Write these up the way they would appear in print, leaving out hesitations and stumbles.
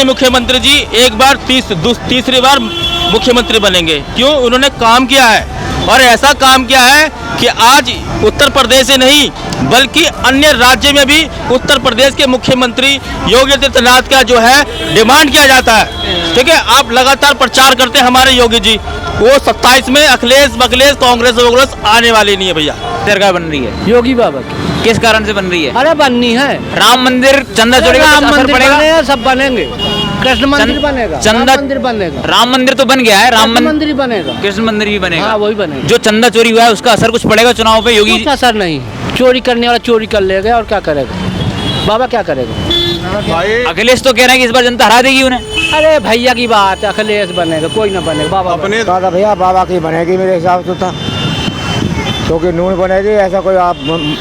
माननीय मुख्यमंत्री जी एक बार तीसरी बार मुख्यमंत्री बनेंगे। क्यों? उन्होंने काम किया है और ऐसा काम किया है कि आज उत्तर प्रदेश ही नहीं बल्कि अन्य राज्य में भी उत्तर प्रदेश के मुख्यमंत्री योगी आदित्यनाथ का जो है डिमांड किया जाता है। ठीक है, आप लगातार प्रचार करते हैं हमारे योगी जी, वो 27 में अखिलेश बखलेश कांग्रेस आने वाली नहीं है भैया। सरकार बन रही है योगी बाबा की। किस कारण से बन रही है? अरे बननी है। राम मंदिर, चंदा चोरी का राम असर मंदिर पड़ेगा? बनेगा, सब बनेंगे। कृष्ण मंदिर बनेगा, चंदा राम मंदिर बनेगा, राम मंदिर तो बन गया है, राम मंदिर बनेगा, कृष्ण मंदिर भी बनेगा। हाँ वही बनेगा। जो चंदा चोरी हुआ है उसका असर कुछ पड़ेगा चुनाव पे? योगी कुछ असर नहीं, चोरी करने वाला चोरी कर लेगा और क्या करेगा बाबा, क्या करेगा? अखिलेश तो कह रहे हैं कि इस बार जनता हरा देगी उन्हें। अरे भैया की बात है, अखिलेश बनेगा, कोई ना बनेगा, बाबा अपने दादा भैया बाबा की बनेगी मेरे हिसाब से, था क्योंकि नून बनेगी, ऐसा कोई आप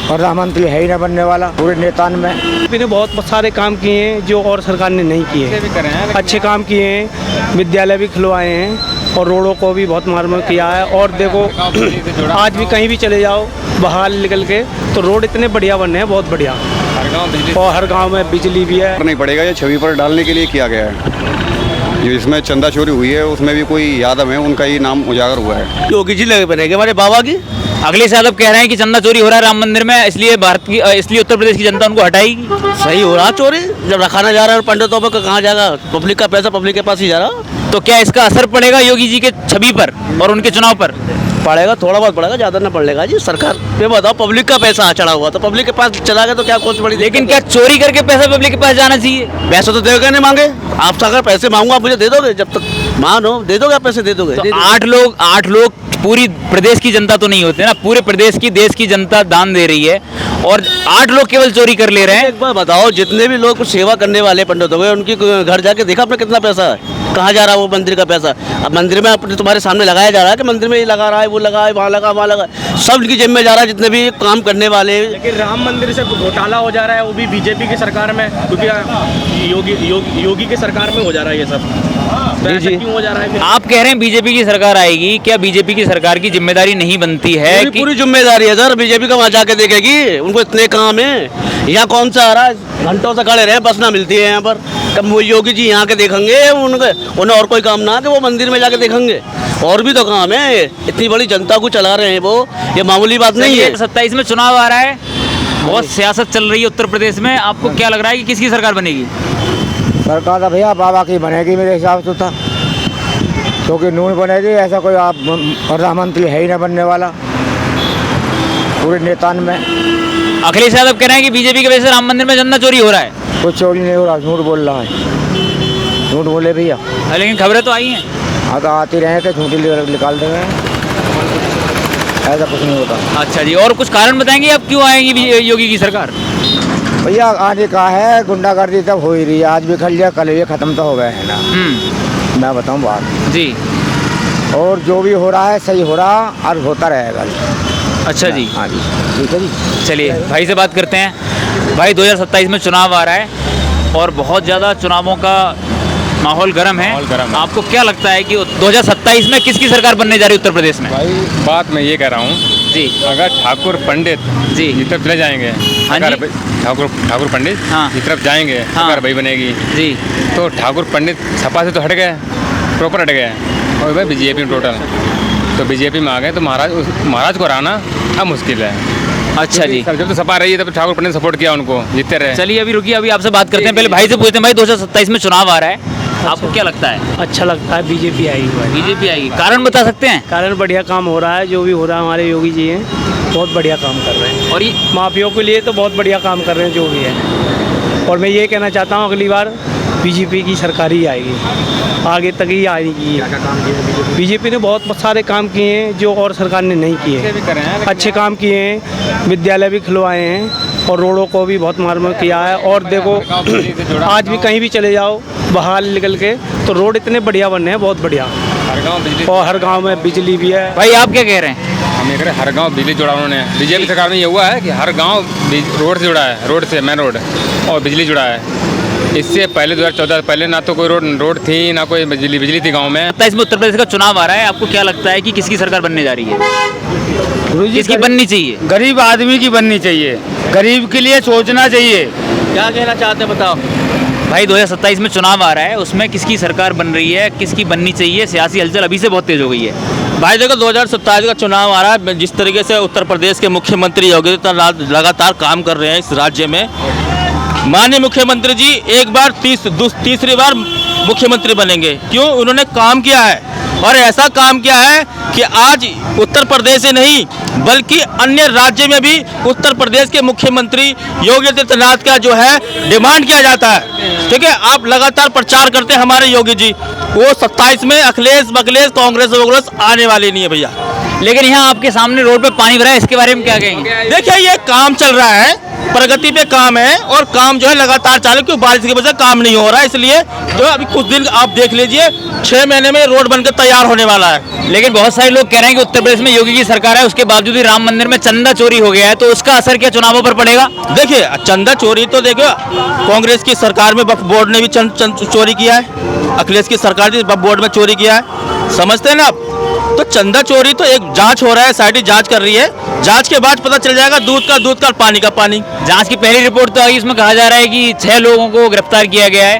प्रधानमंत्री है ही ना बनने वाला पूरे नेतान में। ने बहुत सारे काम किए हैं जो और सरकार ने नहीं किए। अच्छे काम किए हैं, विद्यालय भी खुलवाए हैं और रोडों को भी बहुत मरम्मत किया है। और देखो आज भी कहीं भी चले जाओ बाहर निकल के तो रोड इतने बढ़िया बने हैं, बहुत बढ़िया, और हर गांव में बिजली भी है। नहीं पड़ेगा, ये छवि पर डालने के लिए किया गया है। जो इसमें चंदा चोरी हुई है उसमें भी कोई यादव है, उनका ही नाम उजागर हुआ है। योगी जी लगे बनेंगे हमारे बाबा की। अखिलेश यादव कह रहे हैं कि चंदा चोरी हो रहा है राम मंदिर में, इसलिए उत्तर प्रदेश की जनता उनको हटाएगी। सही हो रहा चोरी, जब रखाना जा रहा है पंडितों पर कहाँ जाएगा, पब्लिक का पैसा पब्लिक के पास ही जा रहा। तो क्या इसका असर पड़ेगा योगी जी के छवि पर और उनके चुनाव पर? पड़ेगा, थोड़ा बहुत पड़ेगा, ज्यादा ना पड़ेगा जी। सरकार पे बताओ, पब्लिक का पैसा चढ़ा हुआ तो पब्लिक के पास चला गया तो क्या कौन सी बड़ी। लेकिन क्या चोरी करके पैसा पब्लिक के पास जाना चाहिए? पैसा तो देगा नहीं, मांगे आप अगर पैसे मांगूंगा मुझे दे दोगे, जब तक मानो दे दोगे, पैसे दे दोगे। तो 8 लोग पूरी प्रदेश की जनता तो नहीं होते ना, पूरे प्रदेश की देश की जनता दान दे रही है और 8 लोग केवल चोरी कर ले रहे हैं। एक बार बताओ, जितने भी लोग कुछ सेवा करने वाले पंडित हो गए, उनकी घर जाके देखा आपने कितना पैसा है, कहाँ जा रहा है वो मंदिर का पैसा? अब मंदिर में अपने तुम्हारे सामने लगाया जा रहा है कि मंदिर में ये लगा रहा है, वो लगा है, वहाँ लगा, वहाँ लगा, सब उनकी जेब में जा रहा है, जितने भी काम करने वाले। लेकिन राम मंदिर से घोटाला हो जा रहा है, वो भी बीजेपी की सरकार में, क्योंकि योगी की सरकार में हो जा रहा है ये सब। जी जी, क्यों हो जा रहा है? आप कह रहे हैं बीजेपी की सरकार आएगी, क्या बीजेपी की सरकार की जिम्मेदारी नहीं बनती है कि पूरी जिम्मेदारी है सर, बीजेपी का वहाँ जाके देखेगी, उनको इतने काम है। यहाँ कौन सा आ रहा है, घंटों से खड़े रहे, बस ना मिलती है यहाँ पर। कब वो योगी जी यहाँ के देखेंगे, उन्हें और कोई काम ना कि वो मंदिर में जाके देखेंगे, और भी तो काम है। इतनी बड़ी जनता को चला रहे हैं वो, ये मामूली बात नहीं है। 27 में चुनाव आ रहा है, बहुत सियासत चल रही है उत्तर प्रदेश में, आपको क्या लग रहा है कि किसकी सरकार बनेगी? सरकार तो भैया बाबा की बनेगी मेरे हिसाब से, था क्योंकि नून बनेगी, ऐसा कोई आप प्रधानमंत्री है ही ना बनने वाला पूरे नेतान में। अखिलेश यादव कह रहे हैं कि बीजेपी की वजह से राम मंदिर में चंदा चोरी हो रहा है। कुछ चोरी नहीं हो रहा, झूठ बोल रहा है, झूठ बोले भैया। लेकिन खबरें तो आई हैं। हाँ तो आती रहे कि झूठी निकाल देंगे, ऐसा कुछ नहीं होता। अच्छा जी, और कुछ कारण बताएंगे आप क्यों आएंगी योगी की सरकार? भैया आने का है, गुंडागर्दी तब हो ही रही है, आज भी खल लिया कल ये खत्म तो हो गए है ना। मैं बताऊँ बात जी, और जो भी हो रहा है सही हो रहा और होता रहेगा। अच्छा जी, हाँ जी, ठीक है जी। चलिए भाई से बात करते हैं। भाई 2027 में चुनाव आ रहा है और बहुत ज़्यादा चुनावों का माहौल गर्म है। आपको क्या लगता है कि 2027 में किसकी सरकार बनने जा रही है उत्तर प्रदेश में? भाई बात मैं ये कह रहा हूँ जी, अगर ठाकुर पंडित जी की तरफ चले जाएंगे, हाँ जी, ठाकुर पंडित हाँ की तरफ जाएंगे, हाँ अगर भाई बनेगी जी, तो ठाकुर पंडित सपा से तो हट गए, प्रॉपर हट गए, और भाई बीजेपी में टोटल, तो बीजेपी में आ गए तो महाराज को हराना अब मुश्किल है। अच्छा जी, जब तो सपा रही है तब ठाकुर पंडित सपोर्ट किया उनको, जीतते रहे। चलिए अभी रुकिए, अभी आपसे बात करते हैं, पहले भाई से पूछते हैं। भाई 2027 में चुनाव आ रहा है, आपको क्या लगता है? अच्छा लगता है बीजेपी आएगी। बीजेपी आएगी, कारण बता सकते हैं? कारण बढ़िया काम हो रहा है, जो भी हो रहा है हमारे योगी जी हैं बहुत बढ़िया काम कर रहे हैं, और ये माफियों के लिए तो बहुत बढ़िया काम कर रहे हैं जो भी है। और मैं ये कहना चाहता हूँ अगली बार बीजेपी की सरकार ही आएगी, आगे तक ही आएगी। बीजेपी ने बहुत सारे काम किए हैं जो और सरकार ने नहीं किए। अच्छे काम किए हैं, विद्यालय भी खुलवाए हैं और रोडों को भी बहुत मरम्मत किया है। और देखो आज भी कहीं भी चले जाओ बाहर निकल के तो रोड इतने बढ़िया बने हैं, बहुत बढ़िया, और हर गांव में बिजली भी है। भाई आप क्या कह रहे हैं? हम ये कह रहे हैं हर गांव बिजली जुड़ा उन्होंने, बीजेपी सरकार में ये हुआ है कि हर गांव रोड से जुड़ा है, रोड से मेन रोड, और बिजली जुड़ा है। इससे पहले 2014 पहले ना तो कोई रोड थी ना कोई बिजली थी गांव में। 27 में उत्तर प्रदेश का चुनाव आ रहा है, आपको क्या लगता है कि किसकी सरकार बनने जा रही है? किसकी बननी चाहिए? गरीब आदमी की बननी चाहिए, गरीब के लिए सोचना चाहिए। क्या कहना चाहते हैं बताओ? भाई 2027 में चुनाव आ रहा है, उसमें किसकी सरकार बन रही है, किसकी बननी चाहिए? सियासी हलचल अभी से बहुत तेज हो गई है। भाई देखो 2027 का चुनाव आ रहा है, जिस तरीके से उत्तर प्रदेश के मुख्यमंत्री योगी आदित्यनाथ लगातार काम कर रहे हैं इस राज्य में। माननीय मुख्यमंत्री जी एक बार तीसरी बार मुख्यमंत्री बनेंगे। क्यों? उन्होंने काम किया है, और ऐसा काम किया है कि आज उत्तर प्रदेश ही नहीं बल्कि अन्य राज्य में भी उत्तर प्रदेश के मुख्यमंत्री योगी आदित्यनाथ का जो है डिमांड किया जाता है। ठीक है, आप लगातार प्रचार करते हैं हमारे योगी जी, वो 27 में अखिलेश बखलेश कांग्रेस आने वाले नहीं है भैया। लेकिन यहाँ आपके सामने रोड पे पानी भरा है, इसके बारे में क्या कहेंगे? देखिए ये काम चल रहा है, प्रगति पे काम है, और काम जो है लगातार चालू, क्योंकि बारिश की वजह से काम नहीं हो रहा है, इसलिए जो अभी कुछ दिन आप देख लीजिए 6 महीने में रोड बनकर तैयार होने वाला है। लेकिन बहुत सारे लोग कह रहे हैं कि उत्तर प्रदेश में योगी की सरकार है, उसके बावजूद भी राम मंदिर में चंदा चोरी हो गया है, तो उसका असर क्या चुनावों पर पड़ेगा? देखिए चंदा चोरी तो देखो कांग्रेस की सरकार में वक्फ बोर्ड ने भी चोरी किया है, अखिलेश की सरकार ने वक्फ बोर्ड में चोरी किया है, समझते हैं ना आप? तो चंदा चोरी तो एक जांच हो रहा है, एसआईटी जांच कर रही है, जांच के बाद पता चल जाएगा, दूध का पानी का पानी। जांच की पहली रिपोर्ट तो आई, इसमें कहा जा रहा है कि 6 लोगों को गिरफ्तार किया गया है।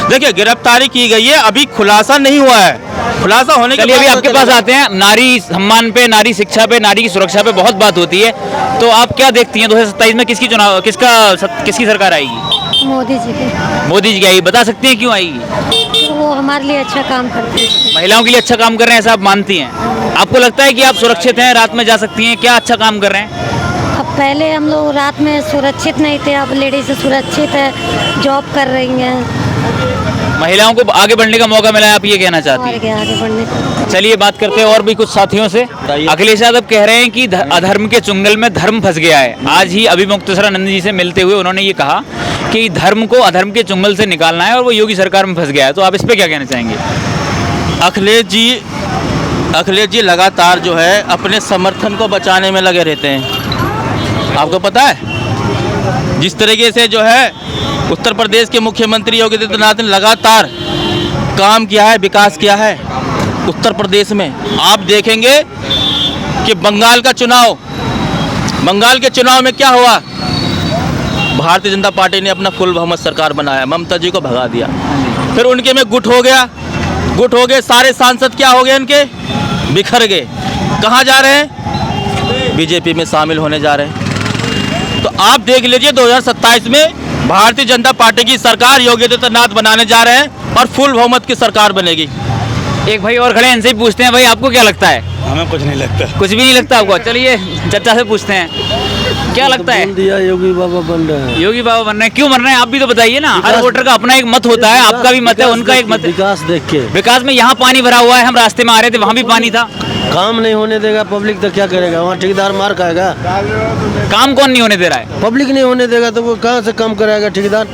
देखिए गिरफ्तारी की गई है, अभी खुलासा नहीं हुआ है, खुलासा होने के चलिए बाद अभी आपके पास आते हैं। नारी सम्मान पे, नारी शिक्षा पे, नारी की सुरक्षा पे बहुत बात होती है, तो आप क्या देखती हैं 2027 में किसकी सरकार आएगी? मोदी जी की। मोदी जी की आएगी, बता सकती हैं क्यों आएगी? वो हमारे लिए अच्छा काम करते हैं। महिलाओं के लिए अच्छा काम कर रहे हैं, ऐसा आप मानती हैं? आपको लगता है कि आप सुरक्षित हैं, रात में जा सकती हैं, क्या अच्छा काम कर रहे हैं? अब पहले हम लोग रात में सुरक्षित नहीं थे, अब लेडीज सुरक्षित है, जॉब कर रही हैं, महिलाओं को आगे बढ़ने का मौका मिला है, आप ये कहना चाहती हैं? आगे बढ़ने का। चलिए बात करते हैं और भी कुछ साथियों से। अखिलेश यादव कह रहे हैं कि अधर्म के चुंगल में धर्म फंस गया है। आज ही अभिमुक्तेश्वर जी से मिलते हुए उन्होंने ये कहा कि धर्म को अधर्म के चुंगल से निकालना है और वो योगी सरकार में फंस गया है, तो आप इस पे क्या कहना चाहेंगे? अखिलेश जी लगातार जो है अपने समर्थन को बचाने में लगे रहते हैं। आपको पता है जिस तरीके से जो है उत्तर प्रदेश के मुख्यमंत्री योगी आदित्यनाथ ने लगातार काम किया है, विकास किया है उत्तर प्रदेश में। आप देखेंगे कि बंगाल के चुनाव में क्या हुआ, भारतीय जनता पार्टी ने अपना फुल बहुमत सरकार बनाया, ममता जी को भगा दिया, फिर उनके में गुट हो गए, सारे सांसद क्या हो गए उनके, बिखर गए, कहाँ जा रहे हैं? बीजेपी में शामिल होने जा रहे हैं। तो आप देख लीजिए 2027 में भारतीय जनता पार्टी की सरकार योगी आदित्यनाथ बनाने जा रहे हैं और फुल बहुमत की सरकार बनेगी। एक भाई और खड़े हैं, इनसे ही पूछते हैं, भाई आपको क्या लगता है? हमें कुछ नहीं लगता। कुछ भी नहीं लगता आपको? चलिए चाचा से पूछते हैं, क्या लगता है? दिया योगी बाबा बन रहे हैं। योगी बाबा बन रहे हैं, क्यों बन रहे हैं आप भी तो बताइए ना। हर वोटर का अपना एक मत होता है, आपका भी मत है, उनका एक मत है। विकास देख के, विकास में यहाँ पानी भरा हुआ है, हम रास्ते में आ रहे थे वहाँ भी पानी था। काम नहीं होने देगा पब्लिक तो क्या करेगा? वहाँ ठेकेदार मार खाएगा। काम कौन नहीं होने दे रहा है? पब्लिक नहीं होने देगा तो वो कहाँ से काम कराएगा ठेकेदार?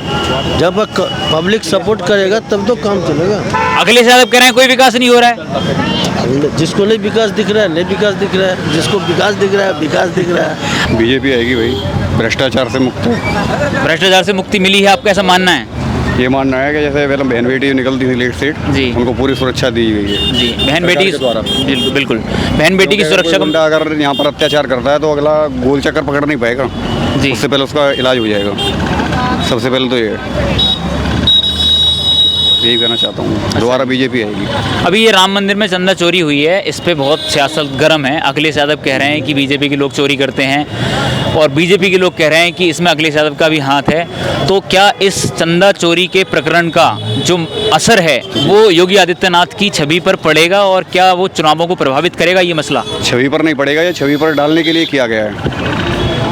जब पब्लिक सपोर्ट करेगा तब तो काम चलेगा। अखिलेश यादव कह रहे हैं कोई विकास नहीं हो रहा है। जिसको नहीं विकास दिख रहा है नहीं विकास दिख रहा है, जिसको विकास दिख रहा है विकास दिख रहा है। बीजेपी आएगी भाई, भ्रष्टाचार से मुक्त है। भ्रष्टाचार से मुक्ति मिली है, आपका ऐसा मानना है? ये मानना है कि जैसे पहले बहन बेटी निकलती थी लेट सेट जी, उनको पूरी सुरक्षा दी गई है। जी, बहन बेटी के द्वारा। बिल्कुल बहन बेटी की सुरक्षा को। अगर यहाँ पर अत्याचार करता है तो अगला गोल चक्कर पकड़ नहीं पाएगा जी, उससे पहले उसका इलाज हो जाएगा। सबसे पहले तो ये यही कहना चाहता हूँ, दोबारा बीजेपी आएगी। अभी ये राम मंदिर में चंदा चोरी हुई है, इस पे बहुत सियासत गर्म है। अखिलेश यादव कह रहे हैं कि बीजेपी के लोग चोरी करते हैं और बीजेपी के लोग कह रहे हैं कि इसमें अखिलेश यादव का भी हाथ है। तो क्या इस चंदा चोरी के प्रकरण का जो असर है वो योगी आदित्यनाथ की छवि पर पड़ेगा और क्या वो चुनावों को प्रभावित करेगा? ये मसला छवि पर नहीं पड़ेगा, ये छवि पर डालने के लिए किया गया है।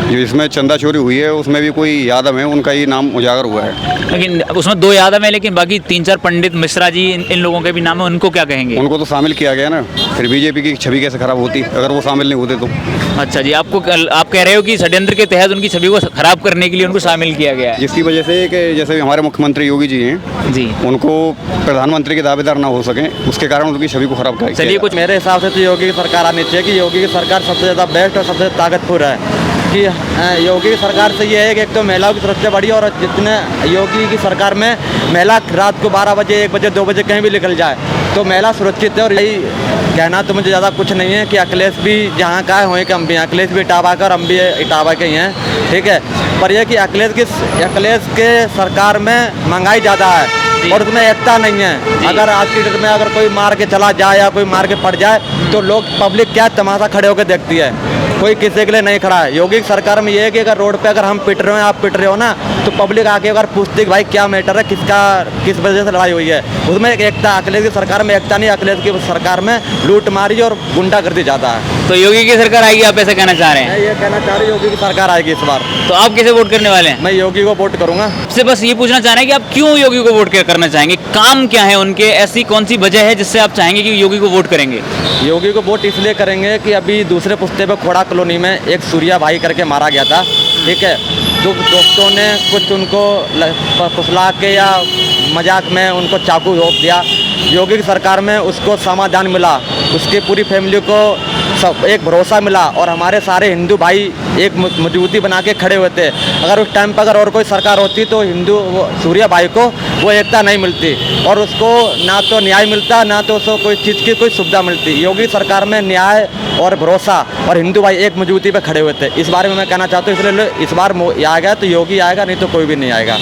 जो इसमें चंदा चोरी हुई है उसमें भी कोई यादव है, उनका ही नाम उजागर हुआ है। लेकिन उसमें 2 यादव हैं, लेकिन बाकी 3-4 पंडित मिश्रा जी इन लोगों के भी नाम है, उनको क्या कहेंगे? उनको तो शामिल किया गया ना, फिर बीजेपी की छवि कैसे खराब होती अगर वो शामिल नहीं होते तो। अच्छा जी, आप कह रहे हो कि षड्यंत्र के तहत उनकी छवि को खराब करने के लिए उनको शामिल किया गया है, जिसकी वजह से कि जैसे हमारे मुख्यमंत्री योगी जी हैं जी, उनको प्रधानमंत्री के दावेदार ना हो सकें, उसके कारण उनकी छवि को खराब किया। चलिए कुछ मेरे हिसाब से तो योगी की सरकार आनी चाहिए कि योगी की सरकार सबसे ज़्यादा बेस्ट और सबसे ताकतवर है। कि योगी की सरकार से ये है कि एक तो महिलाओं की सुरक्षा बढ़ी और जितने योगी की सरकार में महिला रात को 12 बजे 1 बजे 2 बजे कहीं भी निकल जाए तो महिला सुरक्षित है और यही कहना तो मुझे ज़्यादा कुछ नहीं है कि अखिलेश भी जहाँ का है वहीं के हम भी हैं। अखिलेश भी इटावा का और हम भी इटावा के ही हैं, ठीक है। पर यह कि अखिलेश के सरकार में महंगाई ज़्यादा है और उसमें एकता नहीं है। अगर आज की डेट में अगर कोई मार के चला जाए या कोई मार के पड़ जाए तो लोग पब्लिक क्या तमाशा खड़े होकर देखती है, कोई किसी के लिए नहीं खड़ा है। योगी की सरकार में ये है कि अगर रोड पे अगर हम पिट रहे हो, आप पिट रहे हो ना, तो पब्लिक आके अगर पूछती कि भाई क्या मैटर है, किस वजह से लड़ाई हुई है, उसमें एक एकता। अखिलेश की सरकार में एकता नहीं, अखिलेश की सरकार में लूटमारी और गुंडागर्दी ज़्यादा है। तो योगी की सरकार आएगी, आप ऐसा कहना चाह रहे हैं? मैं ये कहना चाह रही हूँ योगी की सरकार आएगी इस बार। तो आप किसे वोट करने वाले हैं? मैं योगी को वोट करूँगा। आपसे बस ये पूछना चाह रहे हैं कि आप क्यों योगी को वोट करना चाहेंगे, काम क्या है उनके, ऐसी कौन सी वजह है जिससे आप चाहेंगे कि योगी को वोट करेंगे? योगी को वोट इसलिए करेंगे कि अभी दूसरे पुस्ते पे खोड़ा कॉलोनी में एक सूर्या भाई करके मारा गया था, ठीक है। तो दोस्तों ने कुछ उनको फुसला के या मजाक में उनको चाकू रोक दिया। योगी की सरकार में उसको समाधान मिला, उसकी पूरी फैमिली को सब एक भरोसा मिला और हमारे सारे हिंदू भाई एक मजबूती बना के खड़े हुए थे। अगर उस टाइम पर अगर और कोई सरकार होती तो सूर्या भाई को वो एकता नहीं मिलती और उसको ना तो न्याय मिलता, ना तो उसको कोई चीज़ की कोई सुविधा मिलती। योगी सरकार में न्याय और भरोसा और हिंदू भाई एक मजबूती पे खड़े हुए थे। इस बारे में मैं कहना चाहता हूँ, इसलिए इस बार आएगा तो योगी आएगा, नहीं तो कोई भी नहीं आएगा।